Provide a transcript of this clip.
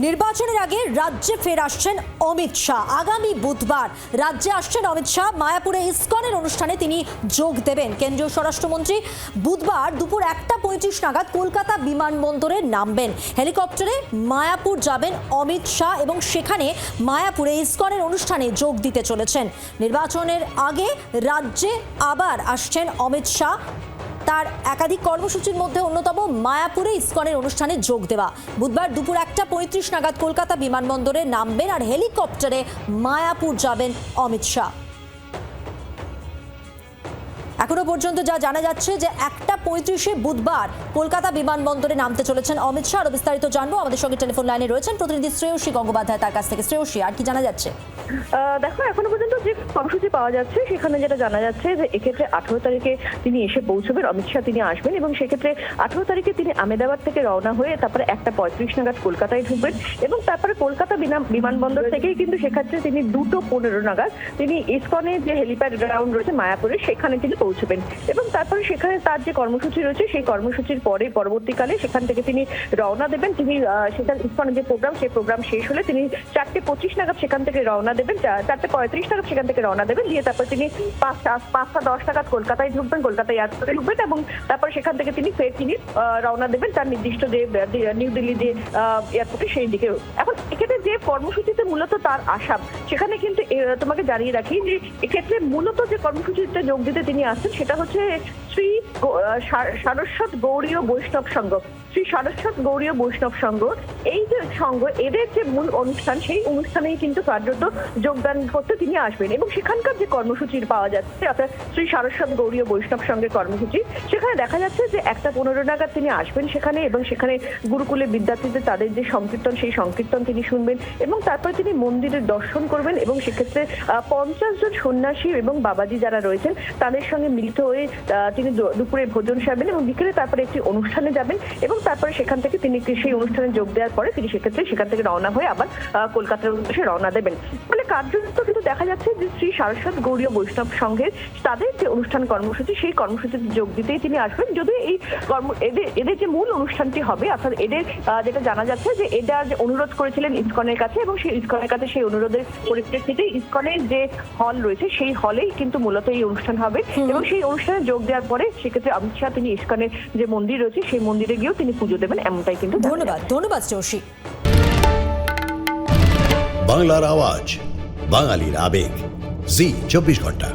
নির্বাচনের আগে রাজ্যে ফের আসছেন অমিত শাহ। আগামী বুধবার রাজ্যে আসছেন অমিত শাহ। মায়াপুরে ইসকনের অনুষ্ঠানে তিনি যোগ দেবেন। কেন্দ্রীয় স্বরাষ্ট্রমন্ত্রী বুধবার দুপুর 1:35 নাগাদ কলকাতা বিমানবন্দরে নামবেন। হেলিকপ্টারে মায়াপুর যাবেন অমিত শাহ এবং সেখানে মায়াপুরে ইসকনের অনুষ্ঠানে যোগ দিতে চলেছেন। নির্বাচনের আগে রাজ্যে আবার আসছেন অমিত শাহ। তার একাধিক কর্মসূচির মধ্যে অন্যতম মায়াপুরে ইসকনের অনুষ্ঠানে যোগ দেওয়া। বুধবার দুপুর 1:35 নাগাদ কলকাতা বিমানবন্দরে নামবেন আর হেলিকপ্টারে মায়াপুর যাবেন অমিত শাহ। এখনো পর্যন্ত যা জানা যাচ্ছে যে 1:35 বুধবার কলকাতা বিমানবন্দরে নামতে চলেছেন অমিত শাহ। আরো বিস্তারিত জানবো, আমাদের সঙ্গে টেলিফোন লাইনে রয়েছেন প্রতিনিধি শ্রেয়সী গঙ্গোপাধ্যায়, তার কাছ থেকে। শ্রেয়সী, আর কি জানা যাচ্ছে? দেখো, এখনো পর্যন্ত যে কর্মসূচি পাওয়া যাচ্ছে সেখানে যেটা জানা যাচ্ছে যে এক্ষেত্রে 18 তারিখে তিনি এসে পৌঁছবেন, অমিত শাহ তিনি আসবেন এবং সেক্ষেত্রে 18 তারিখে তিনি আহমেদাবাদ থেকে রওনা হয়ে তারপরে 1:35 নাগাদ কলকাতায় ঢুকবেন এবং তারপরে কলকাতা বিমানবন্দর থেকেই কিন্তু সেক্ষেত্রে তিনি 2:15 নাগাদ তিনি ইসকনের যে হেলিপ্যাড গ্রাউন্ড রয়েছে মায়াপুরে সেখানে তিনি পৌঁছবেন এবং তারপরে সেখানে তার যে কর্মসূচি রয়েছে সেই কর্মসূচির পরবর্তীকালে সেখান থেকে তিনি রওনা দেবেন। তিনি সেটা ইসকনের যে প্রোগ্রাম সেই প্রোগ্রাম শেষ হলে তিনি 4:25 নাগাদ সেখান থেকে রওনা দেবেন, 4:35 নাগাদ সেখান থেকে রওনা দেবেন, দিয়ে তারপর তিনি 5:10 নাগাদ কলকাতায় ঢুকবেন, কলকাতায় এয়ারপোর্টে ঢুকবেন এবং তারপর সেখান থেকে তিনি রওনা দেবেন তার নির্দিষ্ট যে নিউ দিল্লি যে এয়ারপোর্টে সেই দিকে। এখন এক্ষেত্রে যে কর্মসূচিতে মূলত তার আসাম, সেখানে কিন্তু তোমাকে জানিয়ে রাখি যে এক্ষেত্রে মূলত যে কর্মসূচিতে যোগ দিতে তিনি আসছেন সেটা হচ্ছে শ্রী সারস্বত গৌড়ীয় বৈষ্ণব সংঘ। শ্রী সারস্বত গৌড়ীয় বৈষ্ণব সংঘ, এই যে সংঘ, এদের যে মূল অনুষ্ঠান সেই অনুষ্ঠানেই কিন্তু কার্যত যোগদান করতে তিনি আসবেন এবং সেখানকার যে কর্মসূচি পাওয়া যাচ্ছে অর্থাৎ শ্রী সারস্বত গৌড়ীয় বৈষ্ণব সংঘের কর্মসূচি, সেখানে দেখা যাচ্ছে যে 1:15 নাগাদ তিনি আসবেন সেখানে এবং সেখানে গুরুকুলের বিদ্যার্থীদের তাদের যে সংকীর্তন সেই সংকীর্তন তিনি শুনবেন এবং তারপরে তিনি মন্দিরের দর্শন করবেন এবং সেক্ষেত্রে 50 জন সন্ন্যাসী এবং বাবাজি যারা রয়েছেন তাদের সঙ্গে মিলিত হয়ে তিনি দুপুরে ভোজন সারবেন এবং বিকেলে তারপরে একটি অনুষ্ঠানে যাবেন এবং তারপরে সেখান থেকে তিনি সেই অনুষ্ঠানে যোগ দেওয়ার পরে তিনি সেখান থেকে রওনা হয়ে আবার কলকাতার উদ্দেশ্যে রওনা দেবেন। ফলে কার্যত কিন্তু দেখা যাচ্ছে যে শ্রী সারস্বত গৌড়ীয় বৈষ্ণব সংঘের তাদের যে অনুষ্ঠান কর্মসূচি সেই কর্মসূচিতে যোগ দিতেই তিনি আসবেন। যদি এই এদের যে মূল অনুষ্ঠানটি হবে অর্থাৎ এদের যেটা জানা যাচ্ছে যে এরা যে অনুরোধ করেছিলেন ইসকনের কাছে এবং সেই ইসকনের কাছে সেই অনুরোধের পরিপ্রেক্ষিতে ইসকনের যে হল রয়েছে সেই হলেই কিন্তু মূলত এই অনুষ্ঠান হবে এবং সেই অনুষ্ঠানে যোগ দেওয়ার পরে সেক্ষেত্রে অমিত শাহ তিনি ইসকনের যে মন্দির রয়েছে সেই মন্দিরে গিয়েও তিনি পুজো দেবেন, এমনটাই কিন্তু। ধন্যবাদ শ্রেয়সী। বাংলার আওয়াজ, বাঙালির আবেগ, জি 24 ঘন্টা।